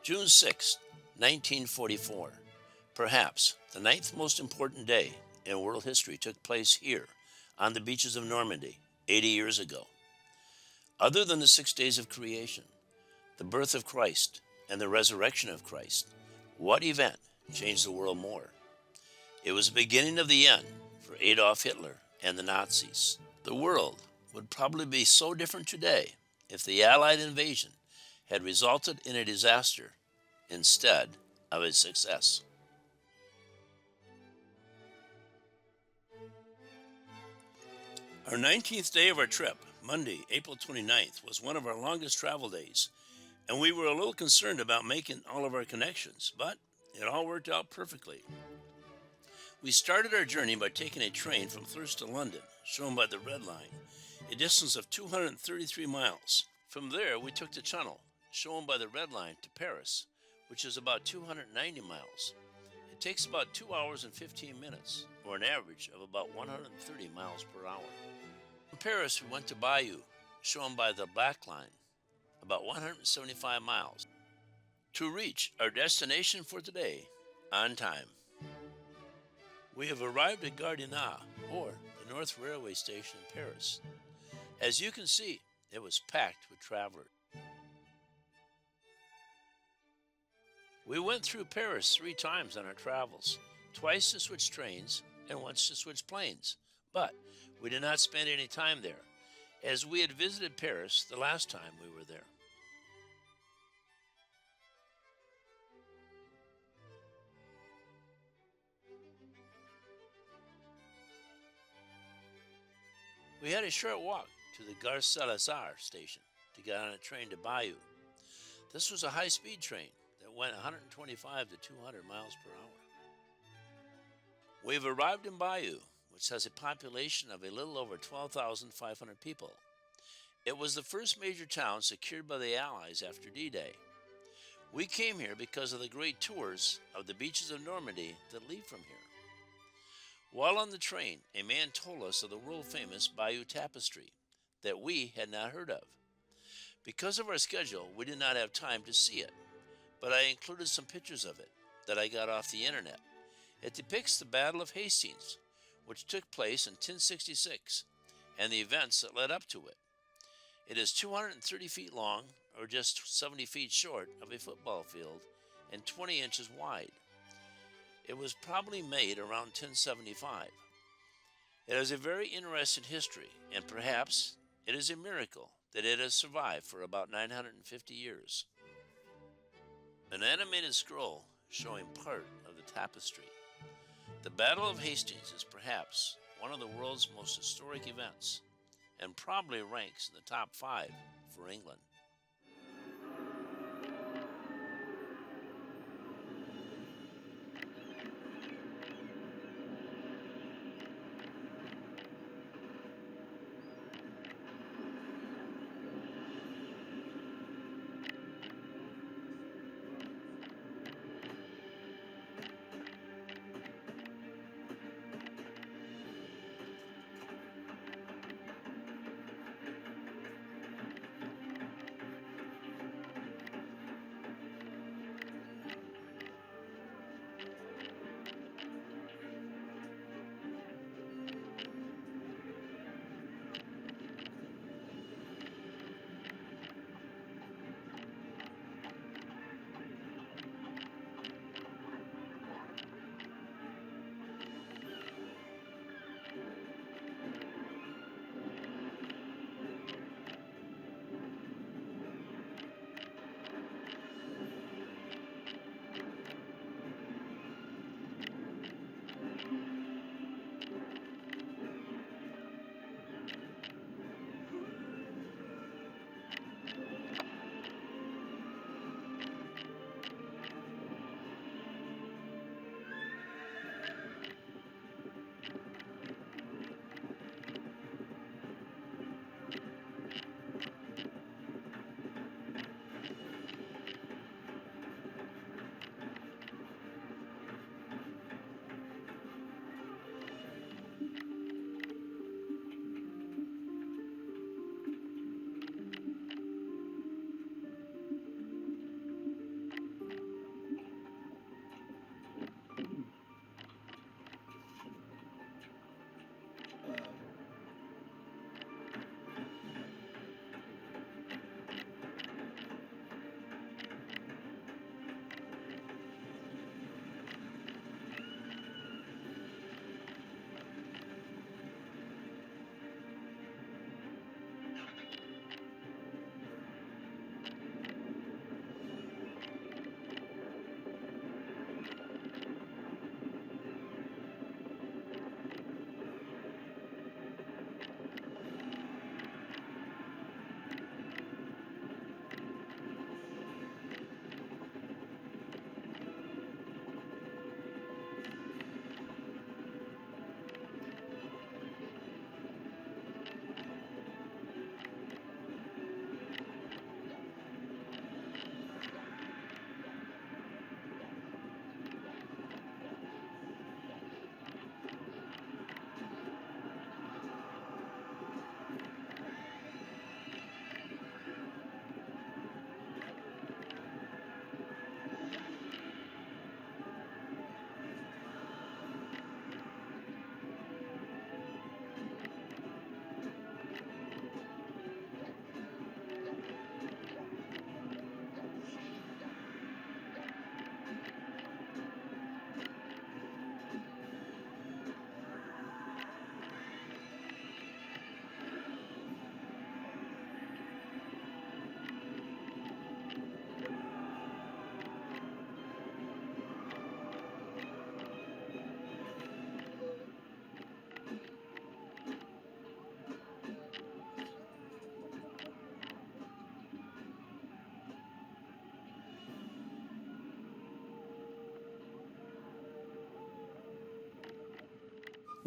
June 6, 1944. Perhaps the ninth most important day in world history took place here on the beaches of Normandy 80 years ago. Other than the 6 days of creation, the birth of Christ, and the resurrection of Christ, what event changed the world more? It was the beginning of the end for Adolf Hitler and the Nazis. The world would probably be so different today if the Allied invasion had resulted in a disaster instead of a success. Our 19th day of our trip, Monday, April 29th, was one of our longest travel days, and we were a little concerned about making all of our connections, but it all worked out perfectly. We started our journey by taking a train from Thirst to London, shown by the red line, a distance of 233 miles. From there, we took the Channel, shown by the red line, to Paris, which is about 290 miles. It takes about 2 hours and 15 minutes, or an average of about 130 miles per hour. From Paris, we went to Bayeux, shown by the black line, about 175 miles, to reach our destination for today on time. We have arrived at Gare du Nord, or the North Railway Station in Paris. As you can see, it was packed with travelers. We went through Paris 3 times on our travels, twice to switch trains and once to switch planes, but we did not spend any time there, as we had visited Paris the last time we were there. We had a short walk to the Gare Saint-Lazare station to get on a train to Bayeux. This was a high-speed train that went 125 to 200 miles per hour. We've arrived in Bayeux, which has a population of a little over 12,500 people. It was the first major town secured by the Allies after D-Day. We came here because of the great tours of the beaches of Normandy that lead from here. While on the train, a man told us of the world-famous Bayeux Tapestry that we had not heard of. Because of our schedule, we did not have time to see it, but I included some pictures of it that I got off the internet. It depicts the Battle of Hastings, which took place in 1066, and the events that led up to it. It is 230 feet long, or just 70 feet short of a football field, and 20 inches wide. It was probably made around 1075. It has a very interesting history, and perhaps it is a miracle that it has survived for about 950 years. An animated scroll showing part of the tapestry. The Battle of Hastings is perhaps one of the world's most historic events, and probably ranks in the top 5 for England.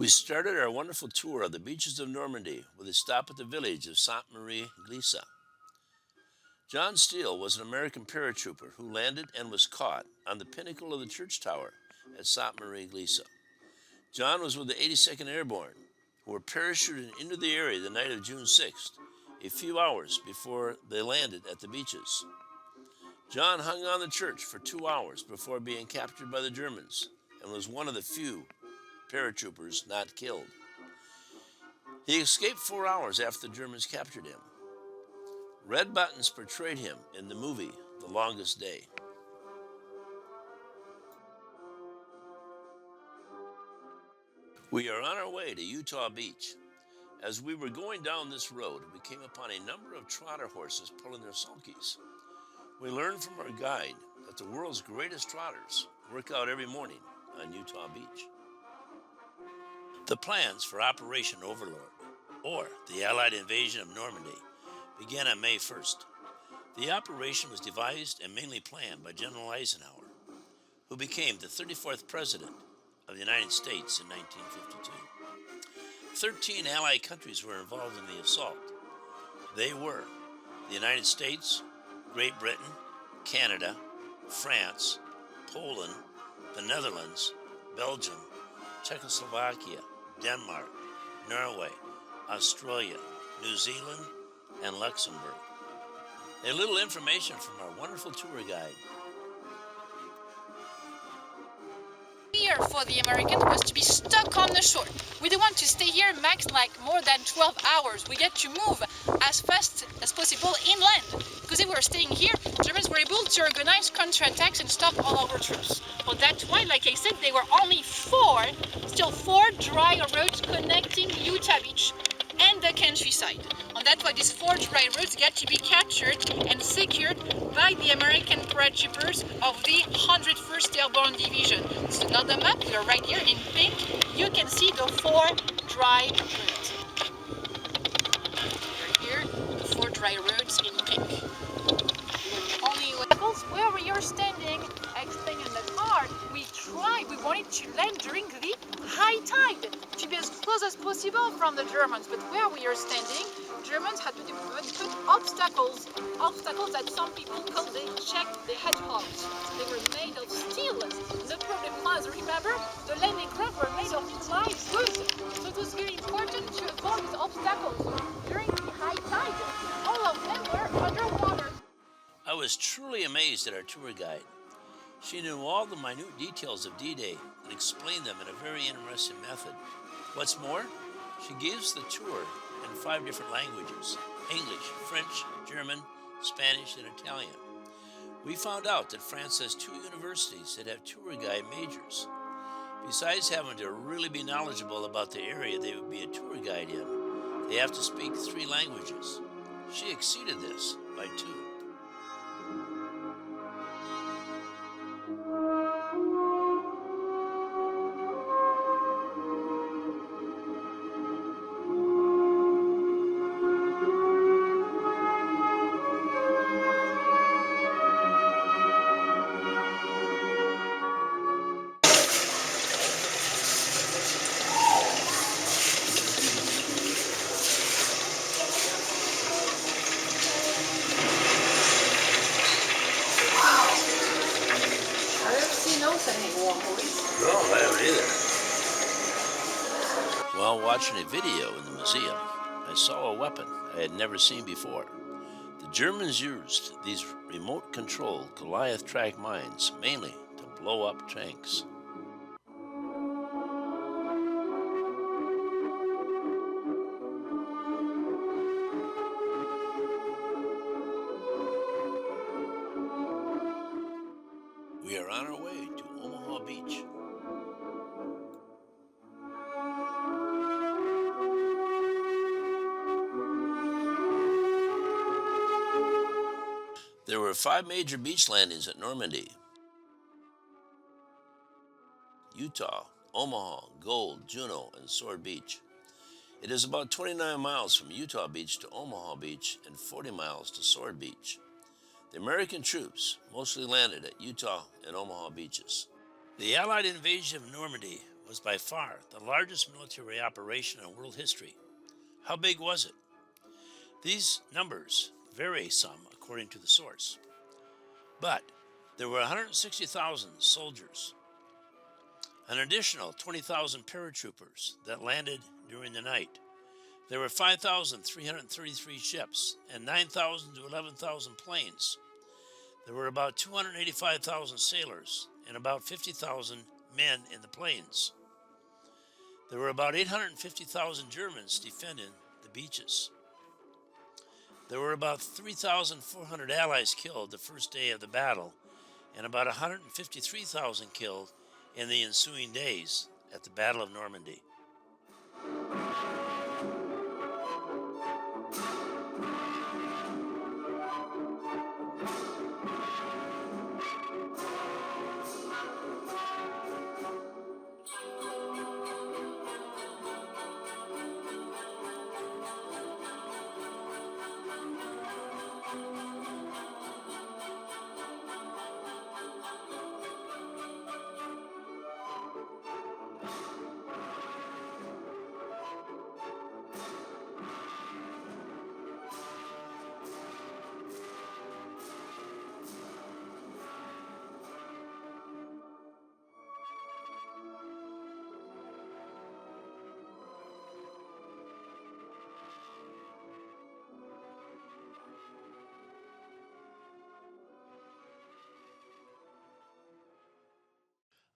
We started our wonderful tour of the beaches of Normandy with a stop at the village of Sainte-Marie-Glisse. John Steele was an American paratrooper who landed and was caught on the pinnacle of the church tower at Sainte-Marie-Glisse. John was with the 82nd Airborne, who were parachuted into the area the night of June 6th, a few hours before they landed at the beaches. John hung on the church for 2 hours before being captured by the Germans and was one of the few paratroopers not killed. He escaped 4 hours after the Germans captured him. Red Buttons portrayed him in the movie The Longest Day. We are on our way to Utah Beach. As we were going down this road, we came upon a number of trotter horses pulling their sulkies. We learned from our guide that the world's greatest trotters work out every morning on Utah Beach. The plans for Operation Overlord, or the Allied invasion of Normandy, began on May 1st. The operation was devised and mainly planned by General Eisenhower, who became the 34th President of the United States in 1952. 13 Allied countries were involved in the assault. They were the United States, Great Britain, Canada, France, Poland, the Netherlands, Belgium, Czechoslovakia, Denmark, Norway, Australia, New Zealand, and Luxembourg. A little information from our wonderful tour guide. Fear for the Americans was to be stuck on the shore. We don't want to stay here max like more than 12 hours. We get to move as fast as possible inland. Because if we were staying here, Germans were able to organize counterattacks and stop all our troops. But that's why, like I said, there were only still four dry roads connecting Utah Beach and the countryside. And that's why these 4 dry roads get to be captured and secured by the American paratroopers of the 101st Airborne Division. So on the map, we are right here in pink. You can see the 4 dry roads. Right here, the 4 dry roads in pink. Only where we are standing, explaining in the car, we wanted to land during the high tide to be as close as possible from the Germans. But where we are standing, Germans had to put obstacles that some people call the hedgehogs. They were made of steel. The problem was, remember, the landing craft were made of live wood. So it was very important to avoid the obstacles. During the high tide, all of them were underwater. I was truly amazed at our tour guide. She knew all the minute details of D-Day and explained them in a very interesting method. What's more, she gives the tour in 5 different languages: English, French, German, Spanish, and Italian. We found out that France has 2 universities that have tour guide majors. Besides having to really be knowledgeable about the area they would be a tour guide in, they have to speak 3 languages. She exceeded this by 2. No, I haven't either. While watching a video in the museum, I saw a weapon I had never seen before. The Germans used these remote-controlled Goliath track mines mainly to blow up tanks. We are on our way to Omaha Beach. There were 5 major beach landings at Normandy: Utah, Omaha, Gold, Juneau, and Sword Beach. It is about 29 miles from Utah Beach to Omaha Beach and 40 miles to Sword Beach. The American troops mostly landed at Utah and Omaha beaches. The Allied invasion of Normandy was by far the largest military operation in world history. How big was it? These numbers vary some according to the source, but there were 160,000 soldiers, an additional 20,000 paratroopers that landed during the night. There were 5,333 ships and 9,000 to 11,000 planes. There were about 285,000 sailors and about 50,000 men in the planes. There were about 850,000 Germans defending the beaches. There were about 3,400 Allies killed the first day of the battle and about 153,000 killed in the ensuing days at the Battle of Normandy.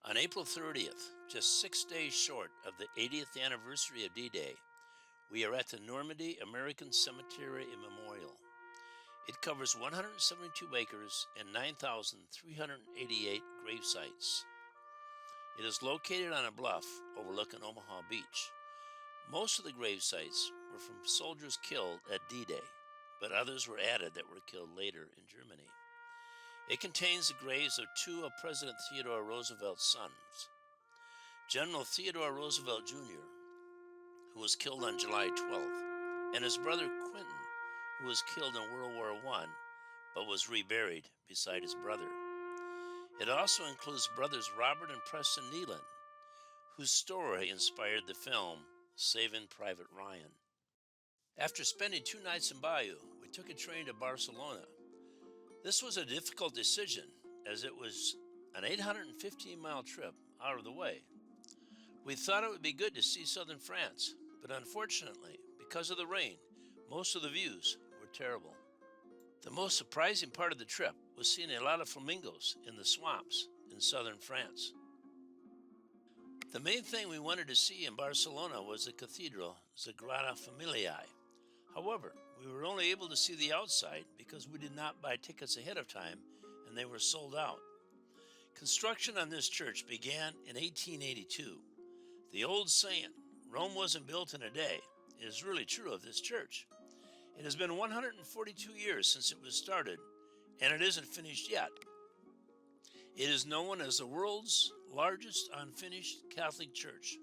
On April 30th, just 6 days short of the 80th anniversary of D-Day, we are at the Normandy American Cemetery and Memorial. It covers 172 acres and 9,388 grave sites. It is located on a bluff overlooking Omaha Beach. Most of the grave sites were from soldiers killed at D-Day, but others were added that were killed later in Germany. It contains the graves of two of President Theodore Roosevelt's sons. General Theodore Roosevelt Jr., who was killed on July 12th, and his brother Quentin, who was killed in World War I, but was reburied beside his brother. It also includes brothers Robert and Preston Nealon, whose story inspired the film Saving Private Ryan. After spending 2 nights in Bayeux, we took a train to Barcelona. This was a difficult decision, as it was an 815-mile trip out of the way. We thought it would be good to see southern France, but unfortunately, because of the rain, most of the views were terrible. The most surprising part of the trip was seeing a lot of flamingos in the swamps in southern France. The main thing we wanted to see in Barcelona was the Cathedral Sagrada Familia. However, we were only able to see the outside because we did not buy tickets ahead of time and they were sold out. Construction on this church began in 1882. The old saying, Rome wasn't built in a day, is really true of this church. It has been 142 years since it was started, and it isn't finished yet. It is known as the world's largest unfinished Catholic church.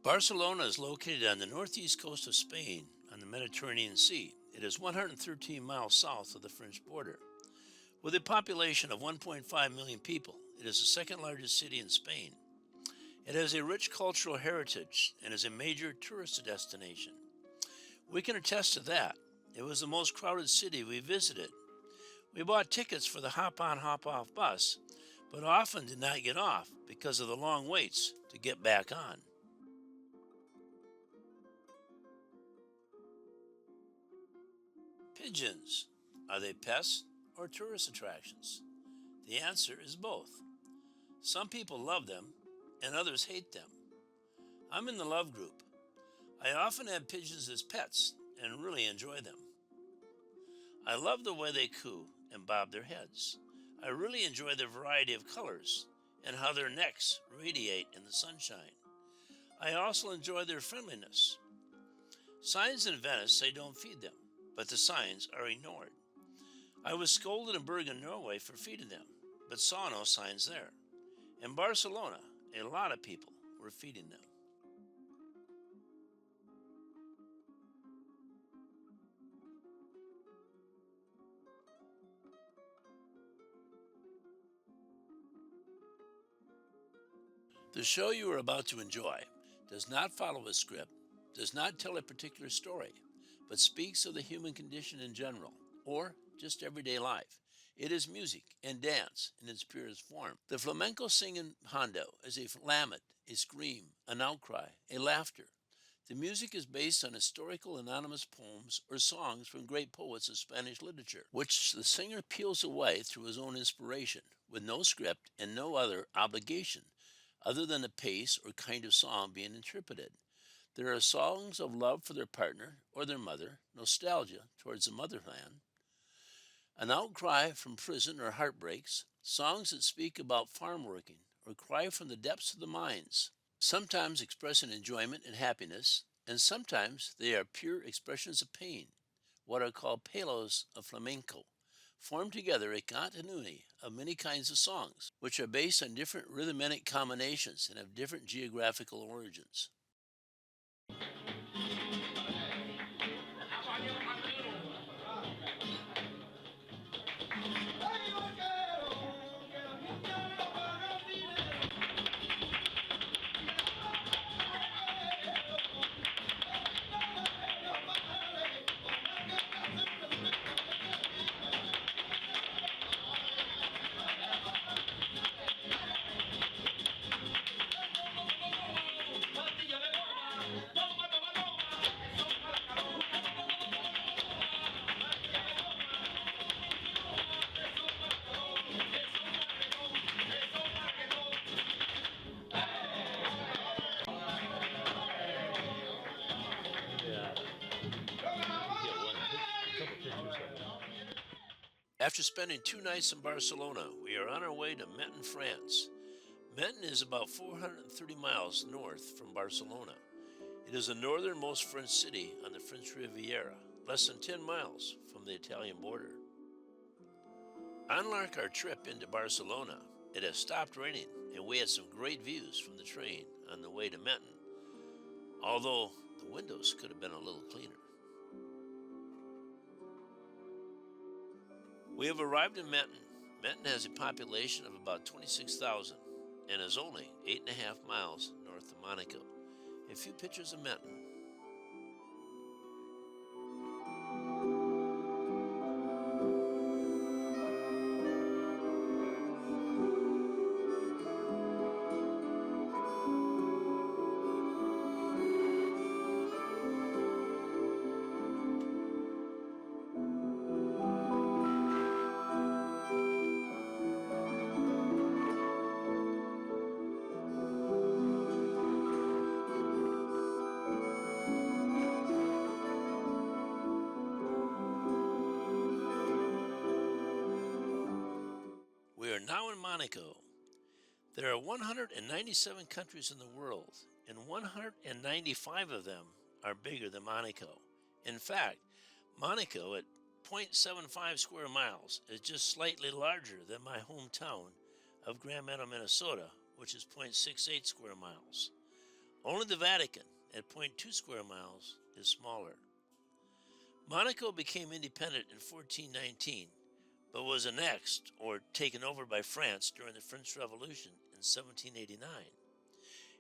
Barcelona is located on the northeast coast of Spain on the Mediterranean Sea. It is 113 miles south of the French border. With a population of 1.5 million people, it is the second largest city in Spain. It has a rich cultural heritage and is a major tourist destination. We can attest to that. It was the most crowded city we visited. We bought tickets for the hop-on, hop-off bus, but often did not get off because of the long waits to get back on. Pigeons. Are they pests or tourist attractions? The answer is both. Some people love them and others hate them. I'm in the love group. I often have pigeons as pets and really enjoy them. I love the way they coo and bob their heads. I really enjoy their variety of colors and how their necks radiate in the sunshine. I also enjoy their friendliness. Signs in Venice say don't feed them, but the signs are ignored. I was scolded in Bergen, Norway for feeding them, but saw no signs there. In Barcelona, a lot of people were feeding them. The show you are about to enjoy does not follow a script, does not tell a particular story, but speaks of the human condition in general, or just everyday life. It is music and dance in its purest form. The flamenco singing hondo is a lament, a scream, an outcry, a laughter. The music is based on historical anonymous poems or songs from great poets of Spanish literature, which the singer peels away through his own inspiration, with no script and no other obligation other than the pace or kind of song being interpreted. There are songs of love for their partner or their mother, nostalgia towards the motherland, an outcry from prison or heartbreaks, songs that speak about farm working or cry from the depths of the mines, sometimes expressing enjoyment and happiness, and sometimes they are pure expressions of pain, what are called palos of flamenco, form together a continuity of many kinds of songs, which are based on different rhythmic combinations and have different geographical origins. After spending 2 nights in Barcelona, we are on our way to Menton, France. Menton is about 430 miles north from Barcelona. It is the northernmost French city on the French Riviera, less than 10 miles from the Italian border. Unlike our trip into Barcelona, it has stopped raining and we had some great views from the train on the way to Menton, although the windows could have been a little cleaner. We have arrived in Menton. Menton has a population of about 26,000 and is only 8.5 miles north of Monaco. A few pictures of Menton. We are now in Monaco. There are 197 countries in the world, and 195 of them are bigger than Monaco. In fact, Monaco at 0.75 square miles is just slightly larger than my hometown of Grand Menton, Minnesota, which is 0.68 square miles. Only the Vatican at 0.2 square miles is smaller. Monaco became independent in 1419, but was annexed or taken over by France during the French Revolution in 1789.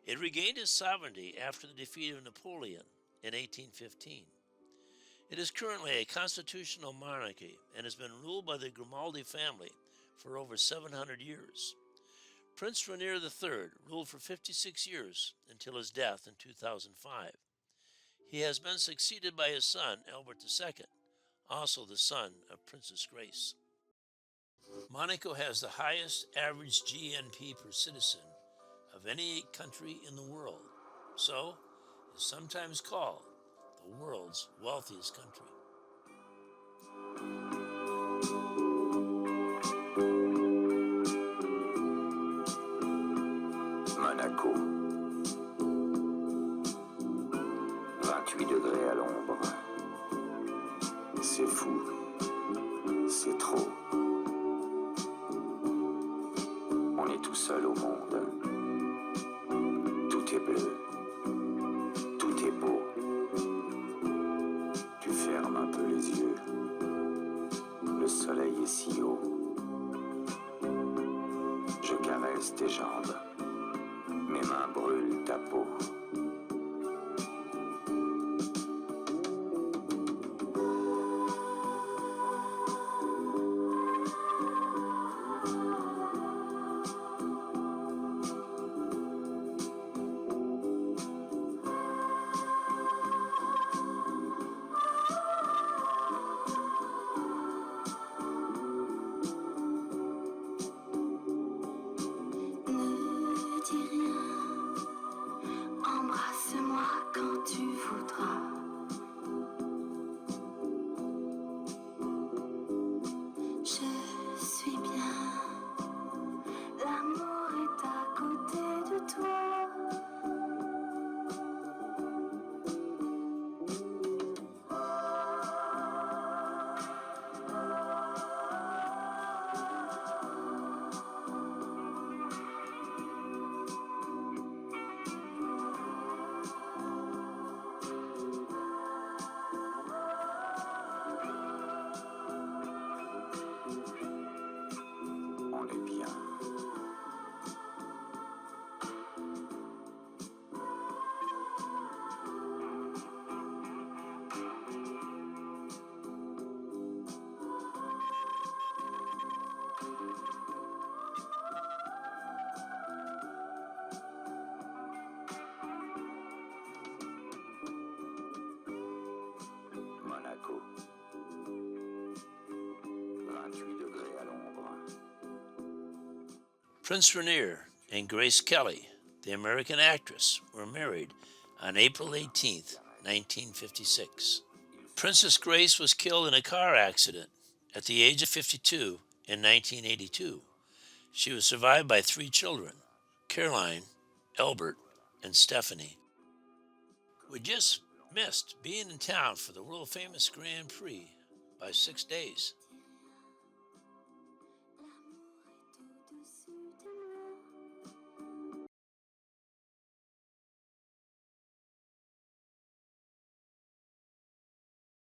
It regained its sovereignty after the defeat of Napoleon in 1815. It is currently a constitutional monarchy and has been ruled by the Grimaldi family for over 700 years. Prince Rainier III ruled for 56 years until his death in 2005. He has been succeeded by his son, Albert II, also the son of Princess Grace. Monaco has the highest average GNP per citizen of any country in the world, so is sometimes called the world's wealthiest country. Monaco. 28 degrés à l'ombre. C'est fou. C'est trop. On est tout seul au monde. Tout est bleu. Tout est beau. Tu fermes un peu les yeux. Le soleil est si haut. Je caresse tes jambes. Mes Mes mains brûlent ta peau. Ne dis rien, embrasse-moi quand tu voudras. Je suis bien, l'amour est à côté de toi. On est bien. Monaco. 28 degrés à l'ombre. Prince Rainier and Grace Kelly, the American actress, were married on April 18, 1956. Princess Grace was killed in a car accident at the age of 52 in 1982. She was survived by 3 children, Caroline, Albert, and Stephanie. We just missed being in town for the world-famous Grand Prix by 6 days.